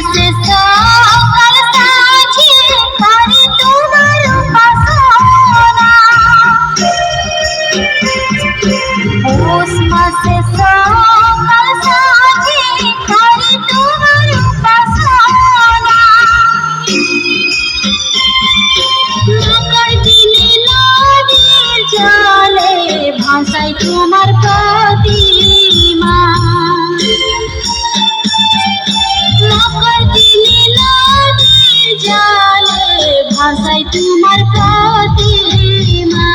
মাসে সকাল সাজিয়ে করি তোমার উপাসনা। পৌষ মাসে সকাল সাজিয়ে করি তোমার উপাসনা। মকর দিনে নদীর জলে ভাসাই তোমার প্রতিমা। মকর দিনে নদীর জলে ভাসাই তোমার প্রতিমা।